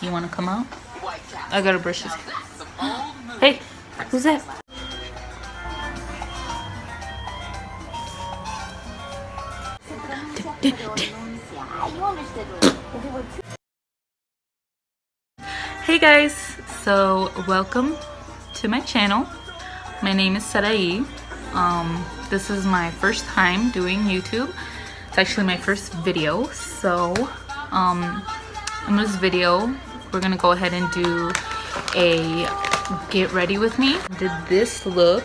You want to come out? I gotta brush his hair. Hey, who's that? Hey guys, so welcome to my channel. My name is Sarai. This is my first time doing YouTube. It's actually my first video. So in this video we're gonna go ahead and do a get ready with me. Did this look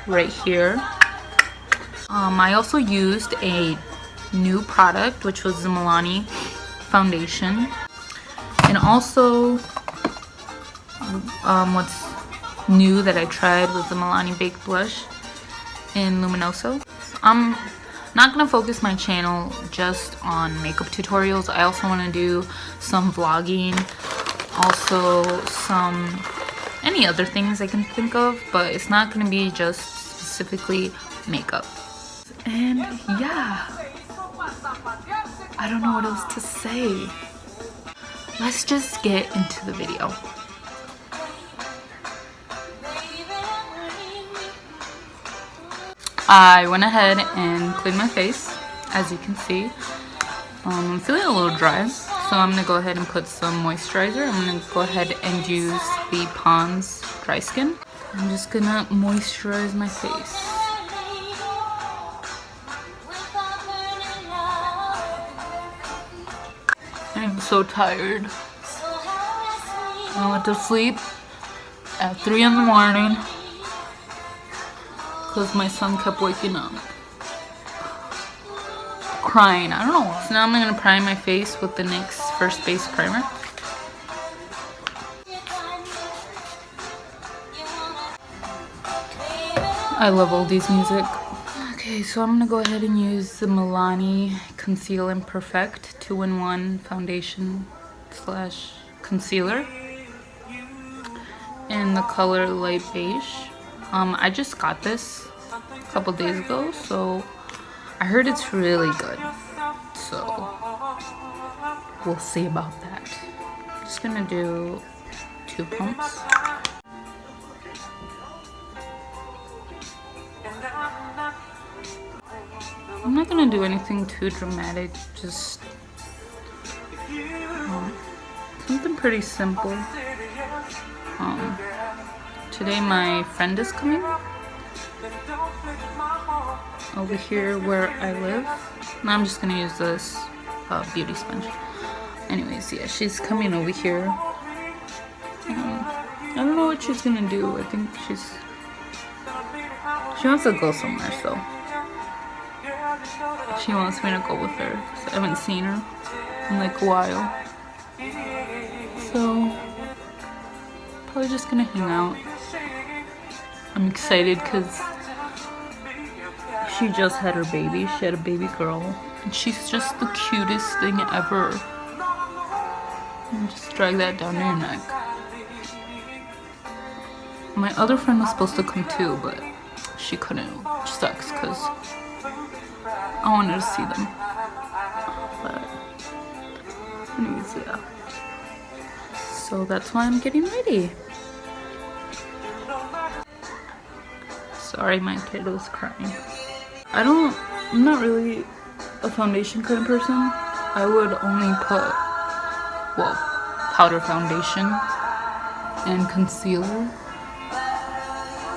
right here. I also used a new product, which was the Milani foundation, and also what's new that I tried was the Milani Baked Blush in Luminoso. I'm not gonna focus my channel just on makeup tutorials. I also want to do some vlogging, also any other things I can think of, but it's not gonna be just specifically makeup. And yeah, I don't know what else to say. Let's just get into the video. I went ahead and cleaned my face, as you can see. I'm feeling a little dry, so I'm going to go ahead and put some moisturizer. I'm going to go ahead and use the Pond's Dry Skin. I'm just going to moisturize my face. I'm so tired. I went to sleep at 3 in the morning. Because my son kept waking up crying. I don't know. So now I'm going to prime my face with the NYX First Base Primer. I love oldies music. Okay, so I'm going to go ahead and use the Milani Conceal and Perfect 2-in-1 foundation / concealer in the color light beige. I just got this a couple days ago, so I heard it's really good, so we'll see about that. I'm just gonna do 2 pumps. I'm not gonna do anything too dramatic, just something pretty simple. Today my friend is coming over here where I live. Now I'm just gonna use this beauty sponge. Anyways, yeah, she's coming over here. I don't know what she's gonna do. I think she wants to go somewhere, so she wants me to go with her because I haven't seen her in like a while. So probably just gonna hang out. I'm excited because she just had her baby. She had a baby girl. And she's just the cutest thing ever. And just drag that down your neck. My other friend was supposed to come too, but she couldn't. Which sucks because I wanted to see them. But anyways, yeah. So that's why I'm getting ready. Sorry, my kid was crying. I'm not really a foundation kind of person. I would only put, powder foundation and concealer.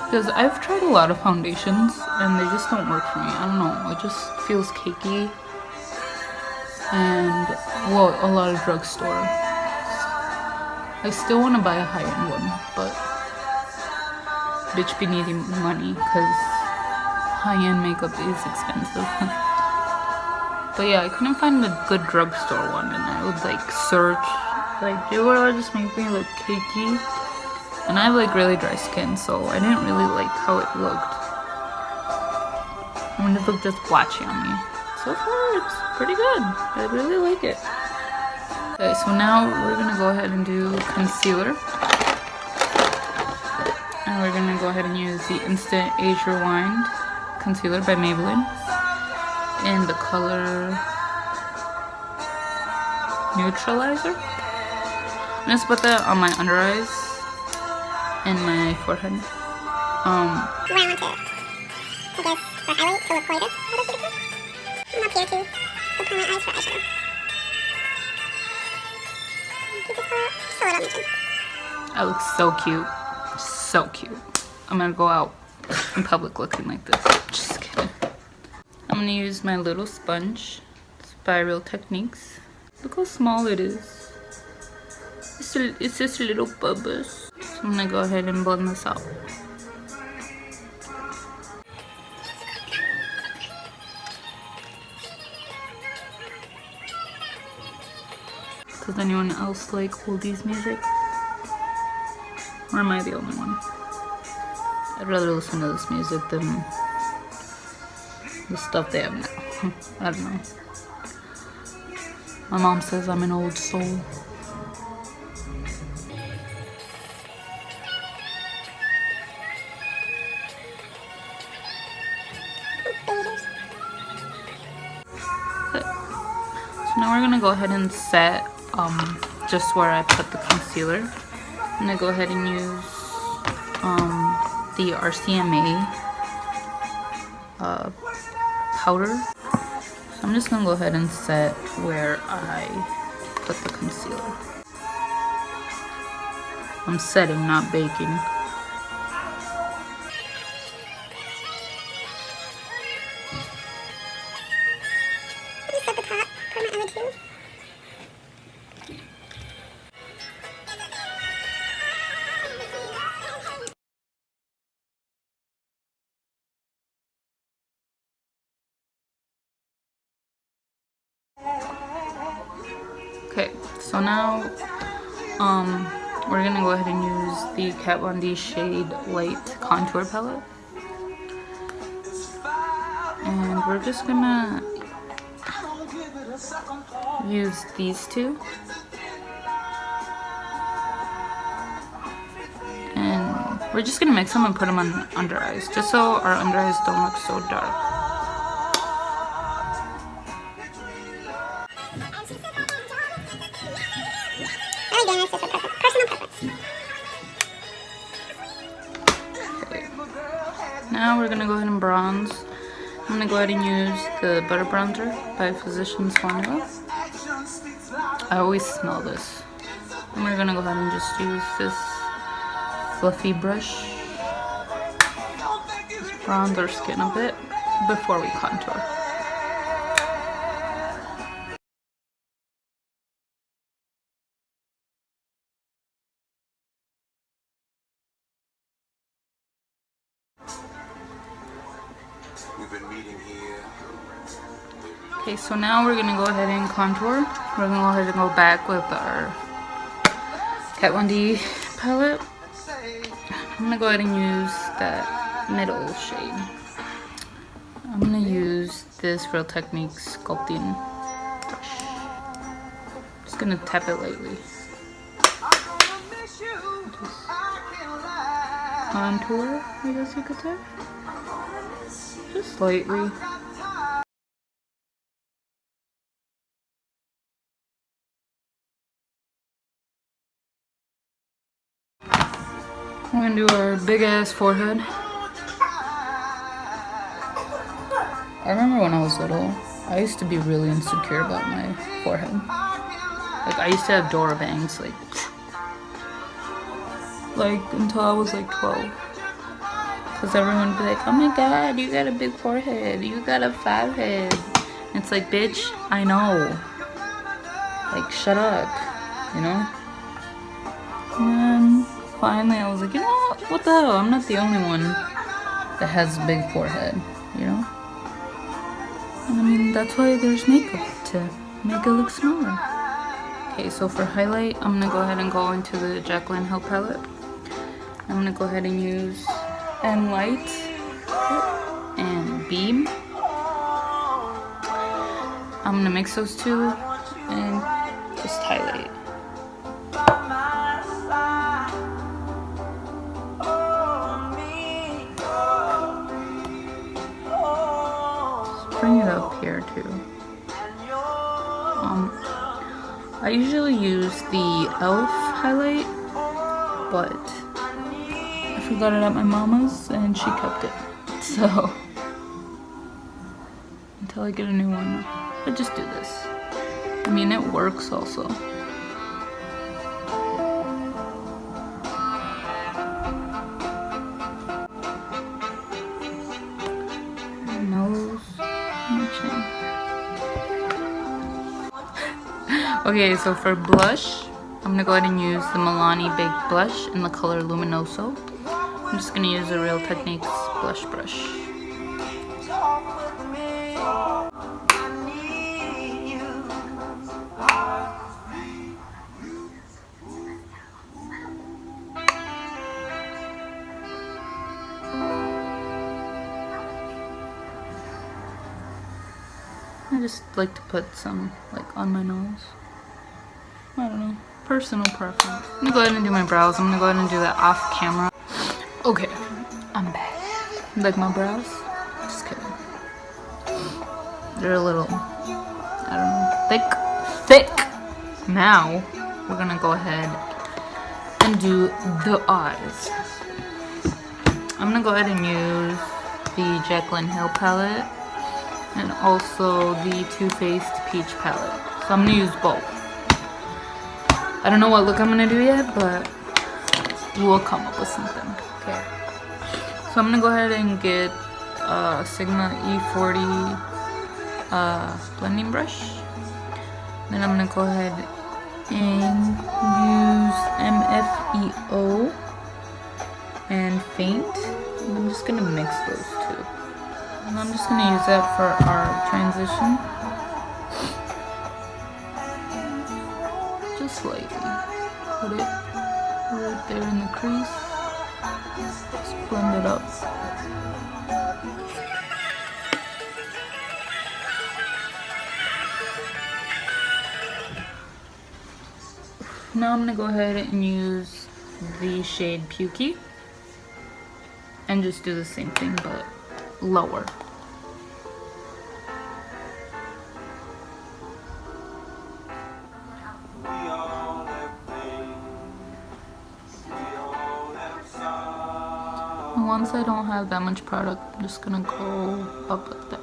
Because I've tried a lot of foundations and they just don't work for me. I don't know, it just feels cakey. And, a lot of drugstore. I still want to buy a high-end one, but bitch be needing money because high-end makeup is expensive. But yeah, I couldn't find a good drugstore one, and I would like search, like, do it just make me look cakey. And I have like really dry skin, so I didn't really like how it looked. I mean, it looked just blotchy on me. So far, it's pretty good. I really like it. Okay, so now we're gonna go ahead and do concealer. And we're gonna go ahead and use the Instant Age Rewind Concealer by Maybelline in the color Neutralizer. just put that on my under eyes and my forehead. Where I want to, I guess, for highlight to look lighter, I guess you could say. And up here too, to prime my eyes for eyeshadow. Keep this part just a little mention. I look so cute. So cute. I'm gonna go out in public looking like this. Just kidding. I'm gonna use my little sponge. It's by Real Techniques. Look how small it is. It's just little bubbles. So I'm gonna go ahead and blend this out. Does anyone else like oldies music? Or am I the only one? I'd rather listen to this music than the stuff they have now. I don't know. My mom says I'm an old soul. Okay. So now we're gonna go ahead and set just where I put the concealer. I'm gonna go ahead and use the RCMA powder. So I'm just gonna go ahead and set where I put the concealer. I'm setting, not baking. Just at the top, put my eyelid too. Okay, so now we're gonna go ahead and use the Kat Von D Shade Light Contour Palette. And we're just gonna use these two. And we're just gonna mix them and put them on under eyes, just so our under eyes don't look so dark. Again, it's just for personal preference. Okay. Now we're gonna go ahead and bronze. I'm gonna go ahead and use the Butter Bronzer by Physicians Formula. I always smell this. And we're gonna go ahead and just use this fluffy brush. Just bronze our skin a bit before we contour. We've been meeting here. Okay, so now we're gonna go ahead and contour. We're gonna go ahead and go back with our Kat Von D palette. I'm gonna go ahead and use that middle shade. I'm gonna use this Real Techniques sculpting brush. Just gonna tap it lightly. Just contour, I guess you could say. Just slightly. We're gonna do our big ass forehead. I remember when I was little, I used to be really insecure about my forehead. Like I used to have Dora bangs, like until I was like 12. Cause everyone would be like, oh my god, you got a big forehead, you got a fat head. And it's like, bitch, I know. Like, shut up, you know? And then finally I was like, you know what the hell, I'm not the only one that has a big forehead, you know? And I mean, that's why there's makeup, to make it look smaller. Okay, so for highlight, I'm gonna go ahead and go into the Jaclyn Hill palette. I'm gonna go ahead and use and Light and Beam. I'm gonna mix those two and just highlight. Just bring it up here too. I usually use the e.l.f. highlight, but I forgot it at my mama's and she kept it. So until I get a new one, I just do this. I mean, it works also. Nose, chin. Okay, so for blush, I'm gonna go ahead and use the Milani Baked Blush in the color Luminoso. I'm just gonna use a Real Techniques blush brush. I just like to put some like on my nose. I don't know, personal preference. I'm gonna go ahead and do my brows. I'm gonna go ahead and do that off camera. Okay, I'm back. Like my brows? Just kidding. They're a little, I don't know, thick. Now we're gonna go ahead and do the eyes. I'm gonna go ahead and use the Jaclyn Hill palette and also the Too Faced Peach palette. So I'm gonna use both. I don't know what look I'm gonna do yet, but we'll come up with something. Okay. So I'm gonna go ahead and get Sigma E40 blending brush. Then I'm gonna go ahead and use MFEO and Faint. And I'm just gonna mix those two. And I'm just gonna use that for our transition. Just lightly. Put it right there in the crease. Just blend it up. Now I'm gonna go ahead and use the shade Pukey and just do the same thing but lower. And once I don't have that much product, I'm just gonna go up like that.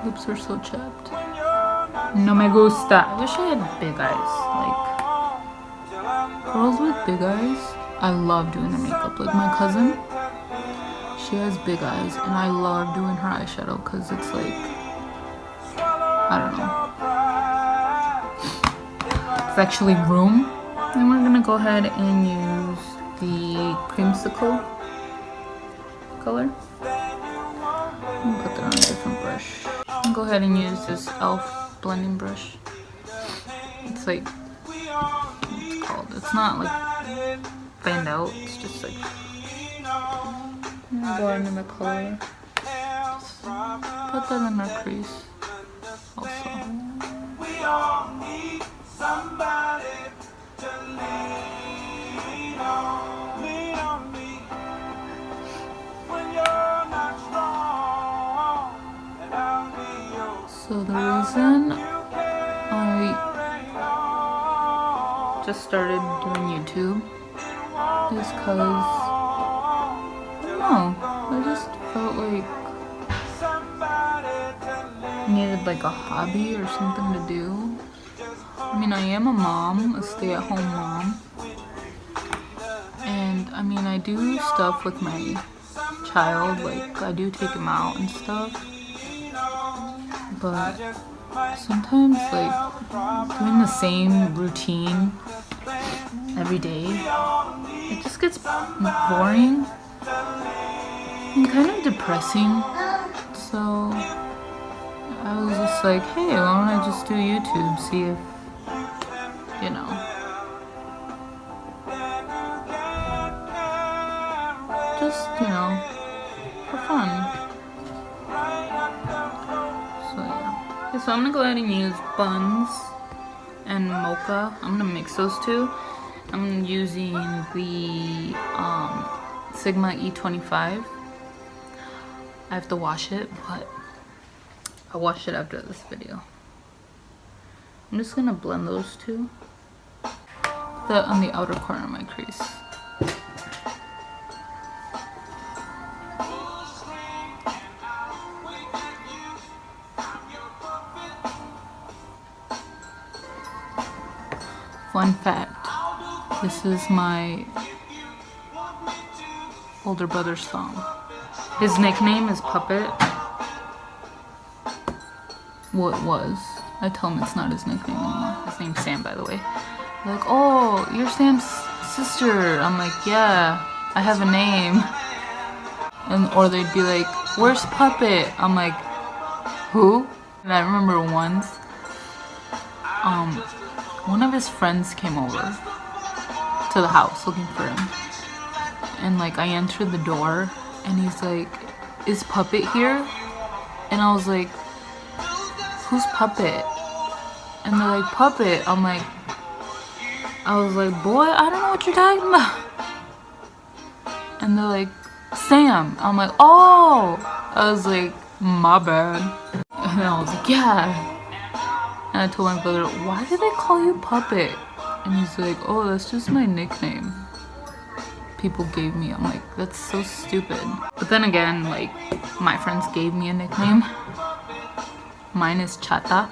Lips are so chapped. No me gusta. I wish I had big eyes. Like, girls with big eyes, I love doing their makeup. Like my cousin, she has big eyes and I love doing her eyeshadow because it's like, I don't know. It's actually room. And we're gonna go ahead and use the creamsicle color. I'll put that on a different brush. I'll go ahead and use this e.l.f. blending brush. It's like, what's it called? It's not like fanned out. It's just like, I'm gonna go into the color. Just put that in our crease also. So the reason I just started doing YouTube is because, I don't know, I just felt like I needed like a hobby or something to do. I mean, I am a mom, a stay-at-home mom, and I mean, I do stuff with my child, like I do take him out and stuff. But sometimes, like, doing the same routine every day, it just gets boring and kind of depressing. So I was just like, hey, why don't I just do YouTube, see if, you know, just, you know, for fun. So I'm gonna go ahead and use Buns and Mocha. I'm gonna mix those two. I'm using the Sigma E25. I have to wash it, but I'll wash it after this video. I'm just gonna blend those two. On the outer corner of my crease. Fun fact, this is my older brother's song. His nickname is Puppet. Well, it was. I tell him it's not his nickname anymore. His name's Sam, by the way. They're like, oh, you're Sam's sister. I'm like, yeah, I have a name. Or they'd be like, where's Puppet? I'm like, who? And I remember once, one of his friends came over to the house looking for him. And like, I entered the door and he's like, is Puppet here? And I was like, who's Puppet? And they're like, Puppet. I was like, boy, I don't know what you're talking about. And they're like, Sam. I'm like, oh. I was like, my bad. And I was like, yeah. And I told my brother, why do they call you Puppet? And he's like, oh, that's just my nickname people gave me. I'm like, that's so stupid. But then again, like, my friends gave me a nickname. Mine is Chata.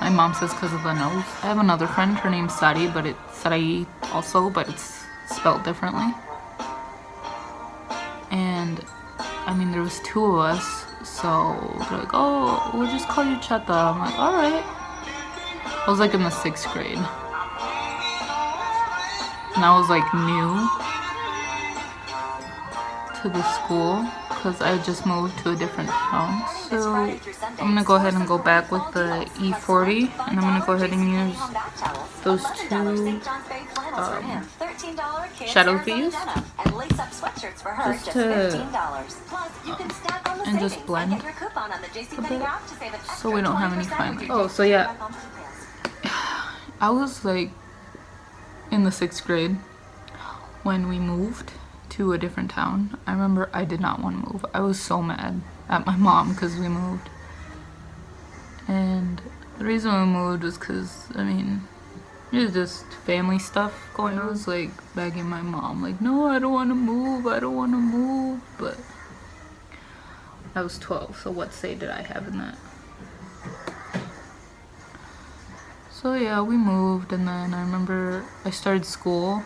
My mom says because of the nose. I have another friend, her name's Sari, but it's Sarai also, but it's spelled differently. And I mean, there was two of us, so they're like, oh, we'll just call you Chata. I'm like, all right. I was like in the 6th grade. And I was like new to the school because I just moved to a different town. So I'm gonna go ahead and go back with the E40, and I'm gonna go ahead and use those two shadow thieves just to and just blend a bit so we don't have any fine lines. Oh, so yeah, I was like in the 6th grade when we moved to a different town. I remember I did not want to move. I was so mad at my mom because we moved. And the reason we moved was because, I mean, it was just family stuff going on. I was like begging my mom, like, no, I don't want to move. I don't want to move. But I was 12, so what say did I have in that? So yeah, we moved, and then I remember I started school.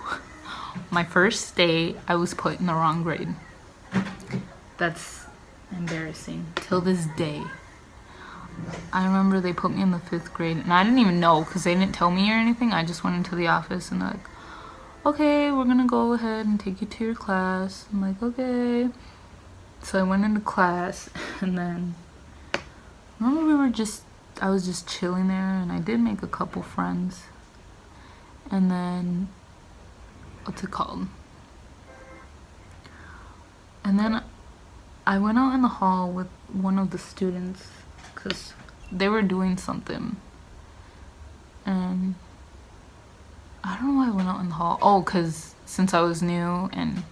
My first day, I was put in the wrong grade. That's embarrassing. Till this day. I remember they put me in the 5th grade, and I didn't even know because they didn't tell me or anything. I just went into the office and they're like, okay, we're gonna go ahead and take you to your class. I'm like, okay. So I went into class, and then I remember I was just chilling there, and I did make a couple friends. And then, what's it called? And then I went out in the hall with one of the students because they were doing something. And I don't know why I went out in the hall. Oh, because since I was new and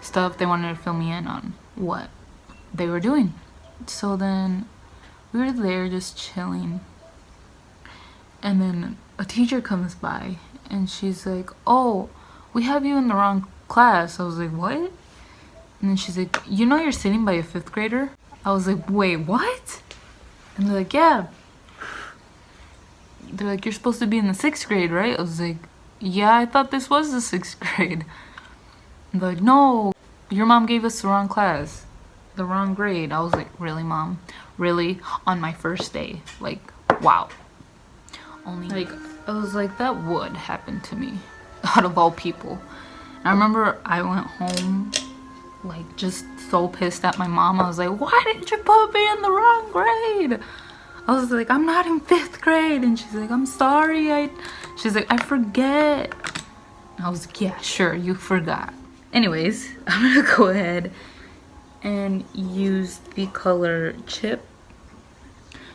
stuff, they wanted to fill me in on what they were doing. So then we were there just chilling, and then a teacher comes by and she's like, oh, we have you in the wrong class. I was like, what? And then she's like, you know you're sitting by a 5th grader? I was like, wait, what? And they're like, yeah. They're like, you're supposed to be in the 6th grade, right? I was like, yeah, I thought this was the 6th grade. And they're like, no, your mom gave us the wrong class, the wrong grade. I was like, really, Mom? Really? On my first day? Like, wow. Only, like, I was like, that would happen to me, out of all people. I remember I went home, like, just so pissed at my mom. I was like, why did you put me in the wrong grade? I was like, I'm not in 5th grade. And she's like, I'm sorry. She's like, I forget. I was like, yeah, sure, you forgot. Anyways, I'm gonna go ahead and use the color Chip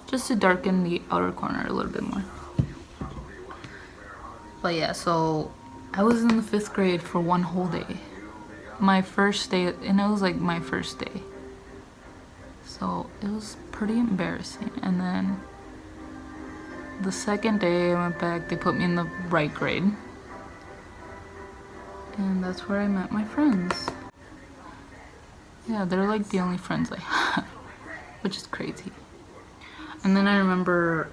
just to darken the outer corner a little bit more. But yeah, so I was in the 5th grade for one whole day. My first day, and it was like my first day. So it was pretty embarrassing. And then the second day I went back, they put me in the right grade. And that's where I met my friends. Yeah, they're like the only friends I have, which is crazy. And then I remember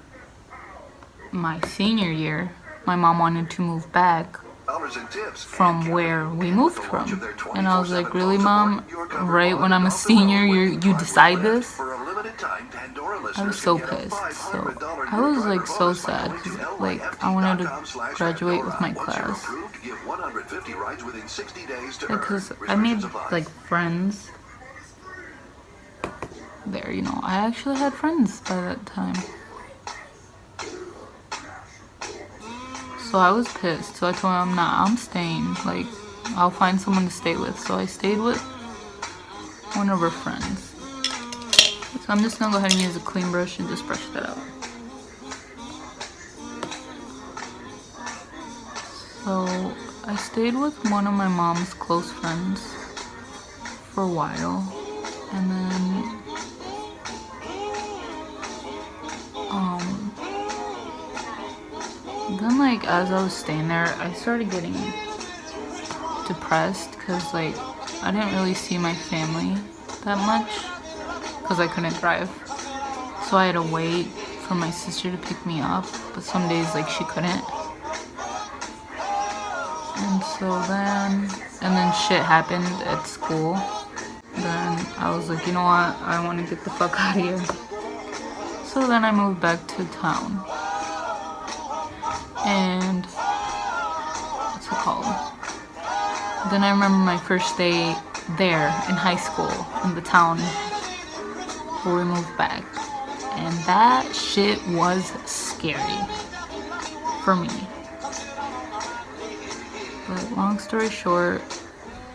my senior year, my mom wanted to move back from where we moved from. And I was like, really, Mom? Right when I'm a senior, you decide this? I was so pissed. So I was like so sad because like I wanted to graduate with my class. Because I made like friends there, you know. I actually had friends by that time. So I was pissed. So I told him, nah, I'm staying. Like, I'll find someone to stay with. So I stayed with one of her friends. So I'm just gonna go ahead and use a clean brush and just brush that out. So I stayed with one of my mom's close friends for a while. And then like as I was staying there, I started getting depressed because like I didn't really see my family that much because I couldn't drive. So I had to wait for my sister to pick me up, but some days like she couldn't. And so then shit happened at school. Then I was like, you know what, I want to get the fuck out of here. So then I moved back to town. And what's it called? Then I remember my first day there in high school in the town where we moved back. And that shit was scary for me. But long story short,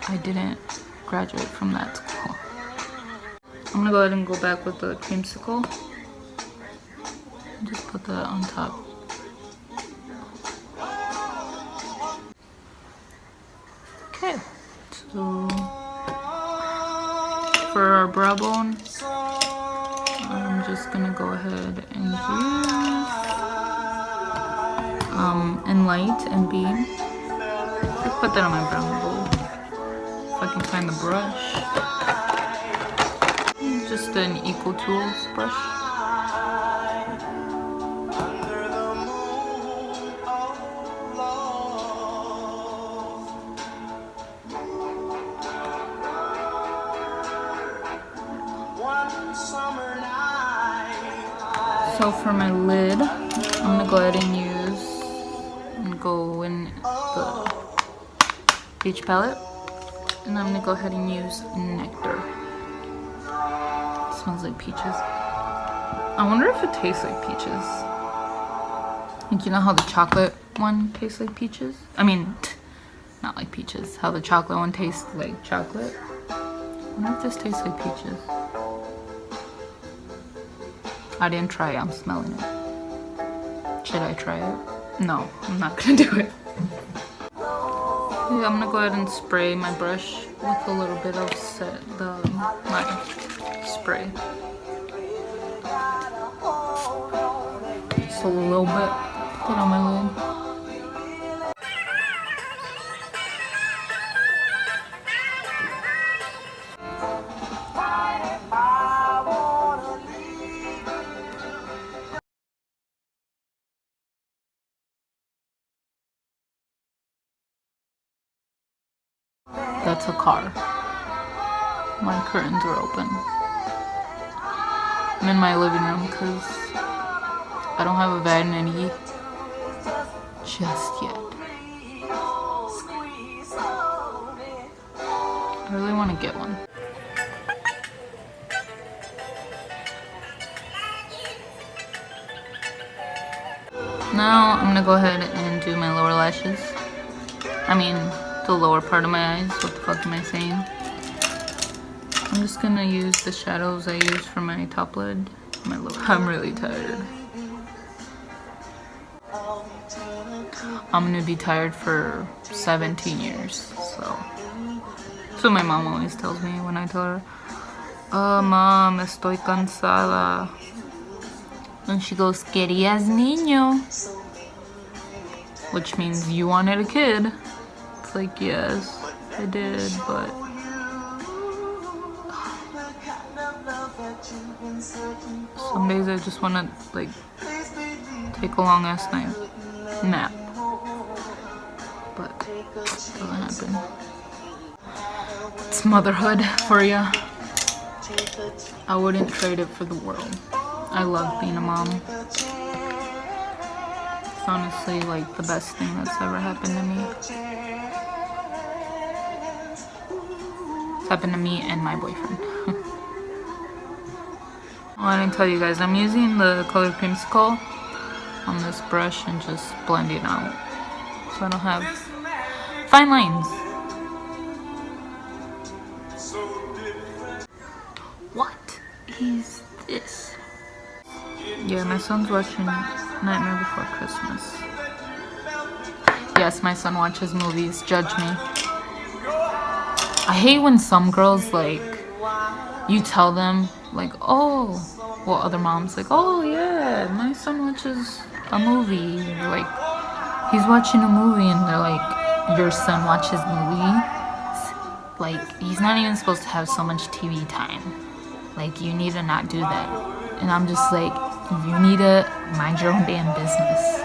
I didn't graduate from that school. I'm gonna go ahead and go back with the creamsicle. Just put that on top. Okay, so for our brow bone, I'm just gonna go ahead and use Enlight and Beam. Just put that on my brow bowl. If I can find the brush. Just an Equal Tools brush. So for my lid, I'm gonna go ahead and go in the peach palette, and I'm gonna go ahead and use Nectar. It smells like peaches. I wonder if it tastes like peaches. Like, you know how the chocolate one tastes like peaches? I mean, not like peaches. How the chocolate one tastes like chocolate. I wonder if this tastes like peaches. I didn't try it, I'm smelling it. Should I try it? No, I'm not gonna do it. Yeah, I'm gonna go ahead and spray my brush with a little bit of my spray. Just a little bit. Put on my lid. That's a car. My curtains are open. I'm in my living room because I don't have a vanity just yet. I really want to get one. Now I'm gonna go ahead and do my lower lashes. I mean, the lower part of my eyes. What the fuck am I saying? I'm just gonna use the shadows I used for my top lid. I'm really tired. I'm gonna be tired for 17 years, so. That's what my mom always tells me when I tell her, oh mom, estoy cansada. And she goes, querías niño, which means you wanted a kid. It's like, yes, I did, but some days I just want to like take a long ass nap, but it doesn't happen. It's motherhood for ya. I wouldn't trade it for the world. I love being a mom. It's honestly like the best thing that's ever happened to me. It's happened to me and my boyfriend. Oh, I didn't tell you guys, I'm using the color creamsicle on this brush and just blending out so I don't have fine lines. What is this? Yeah, my son's watching Nightmare Before Christmas. Yes, my son watches movies. Judge me. I hate when some girls, like, you tell them, like, oh, well, other moms, like, oh, yeah, my son watches a movie. Or, like, he's watching a movie, and they're like, your son watches movies? Like, he's not even supposed to have so much TV time. Like, you need to not do that. And I'm just like, you need to mind your own damn business.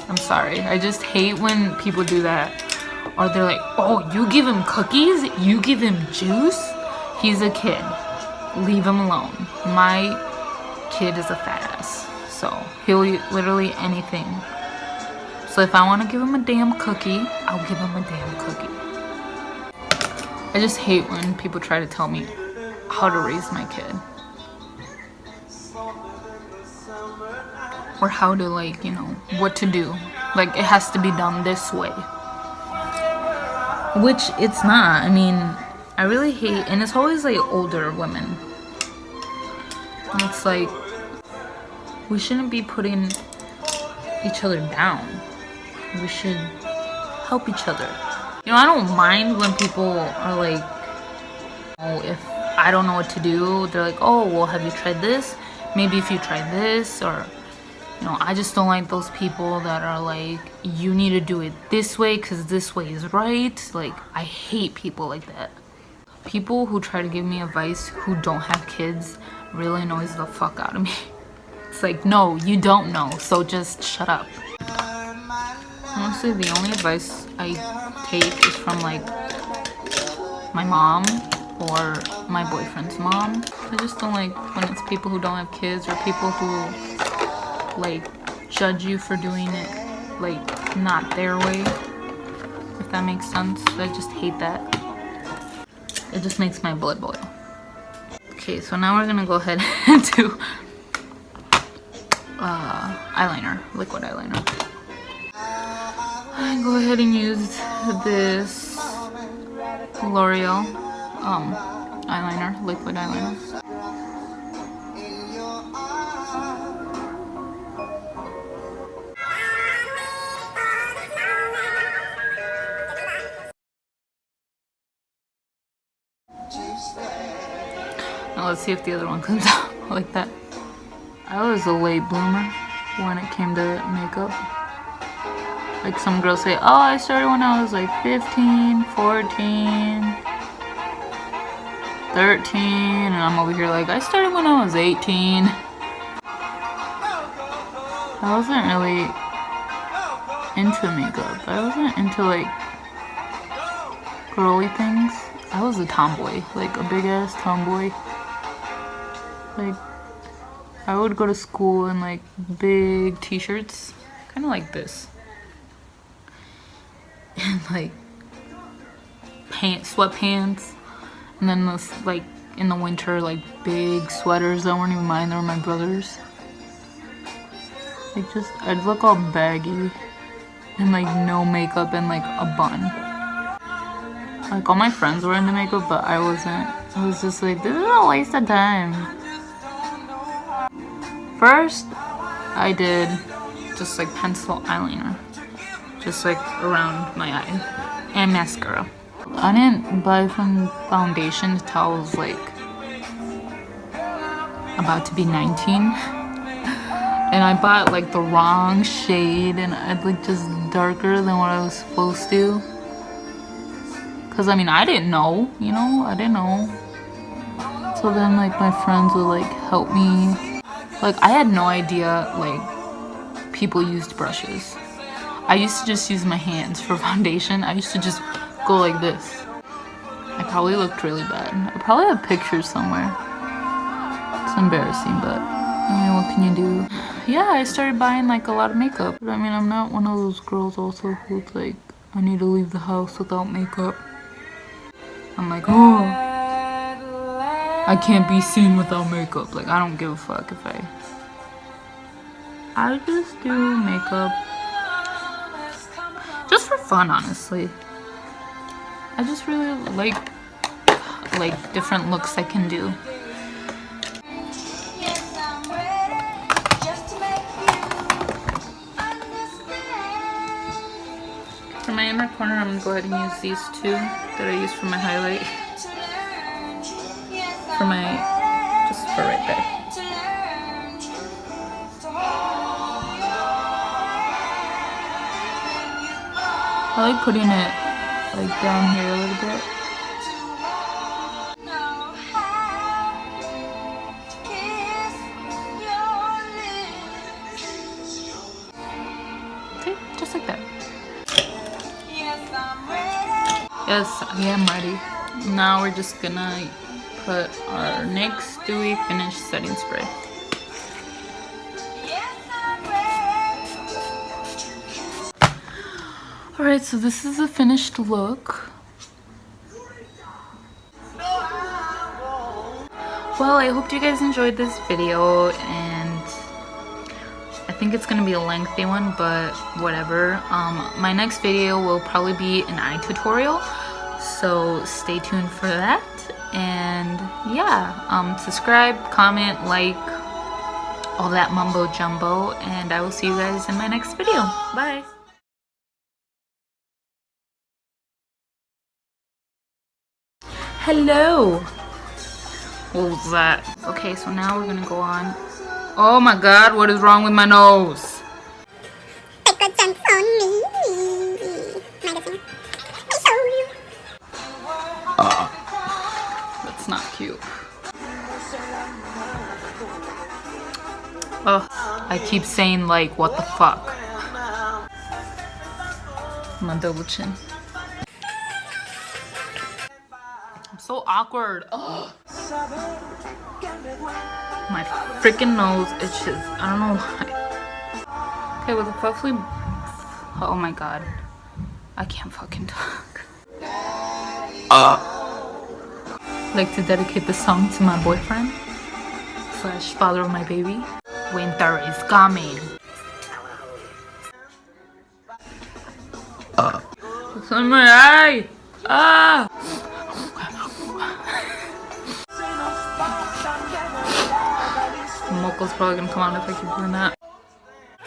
I'm sorry. I just hate when people do that. Or they're like, oh, you give him cookies? You give him juice? He's a kid. Leave him alone. My kid is a fat ass. So he'll eat literally anything. So if I want to give him a damn cookie, I'll give him a damn cookie. I just hate when people try to tell me how to raise my kid. Or how to, like, you know, what to do. Like, it has to be done this way. Which it's not. I mean, I really hate, and it's always like older women. And it's like, we shouldn't be putting each other down. We should help each other. You know, I don't mind when people are like, oh, if I don't know what to do, they're like, oh, well, have you tried this? Maybe if you try this, or, you know, I just don't like those people that are like, you need to do it this way because this way is right. Like, I hate people like that. People who try to give me advice who don't have kids really annoys the fuck out of me. It's like, no, you don't know, so just shut up. Honestly, the only advice I take is from, like, my mom or my boyfriend's mom. I just don't like when it's people who don't have kids or people who, like, judge you for doing it, like, not their way, if that makes sense. I just hate that. It just makes my blood boil. Okay, so now we're gonna go ahead and do eyeliner, liquid eyeliner. I go ahead and use this L'Oreal eyeliner, liquid eyeliner. Now let's see if the other one comes out like that. I was a late bloomer when it came to makeup. Like, some girls say, oh, I started when I was like 15, 14, 13, and I'm over here like, I started when I was 18. I wasn't really into makeup. I wasn't into, like, girly things. I was a tomboy, like a big ass tomboy. Like, I would go to school in like big t-shirts, kind of like this, and like sweatpants, and then this, like, in the winter, like big sweaters that weren't even mine, they were my brother's. Like, just, I'd look all baggy and like no makeup and like a bun. Like, all my friends were into makeup, but I wasn't. I was just like, this is a waste of time. First, I did just like pencil eyeliner, just like around my eye, and mascara. I didn't buy some foundation until I was like about to be 19. And I bought like the wrong shade and it's like just darker than what I was supposed to. Cause I mean, I didn't know, you know, I didn't know. So then like my friends would like help me. Like I had no idea like people used brushes. I used to just use my hands for foundation. I used to just go like this. I probably looked really bad. I probably have pictures somewhere. It's embarrassing, but I mean, what can you do? Yeah, I started buying like a lot of makeup. But I mean, I'm not one of those girls also who's like, I need to leave the house without makeup. I'm like, oh, I can't be seen without makeup. Like, I don't give a fuck if I just do makeup. Just for fun, honestly. I just really like different looks I can do. For my inner corner, I'm gonna go ahead and use these two that I use for my highlight. Just for right there. I like putting it like down here a little bit. Okay, just like that. Yes, I am ready. Now we're just gonna put our NYX Dewy Finish Setting Spray. Alright, so this is the finished look. Well, I hope you guys enjoyed this video, and I think it's gonna be a lengthy one, but whatever. My next video will probably be an eye tutorial, so stay tuned for that. And yeah, subscribe, comment, like, all that mumbo jumbo, and I will see you guys in my next video. Bye! Hello! What was that? Okay, so now we're gonna go on. Oh my god, what is wrong with my nose? Take a chance on me. Medicine. I show you. That's not cute. Oh, I keep saying like, what the fuck? My double chin. I'm so awkward. Ugh. My freaking nose itches. I don't know why. Okay, with a puffly. Oh my god. I can't fucking talk. I'd like to dedicate this song to my boyfriend / father of my baby. Winter is coming. It's on my eye. Ah. Mocha's probably gonna come out if I keep doing that.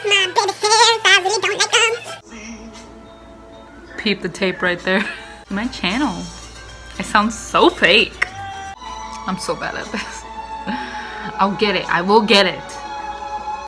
My baby hairs, I really don't like them. Peep the tape right there. My channel. I sound so fake. I'm so bad at this. I'll get it. I will get it.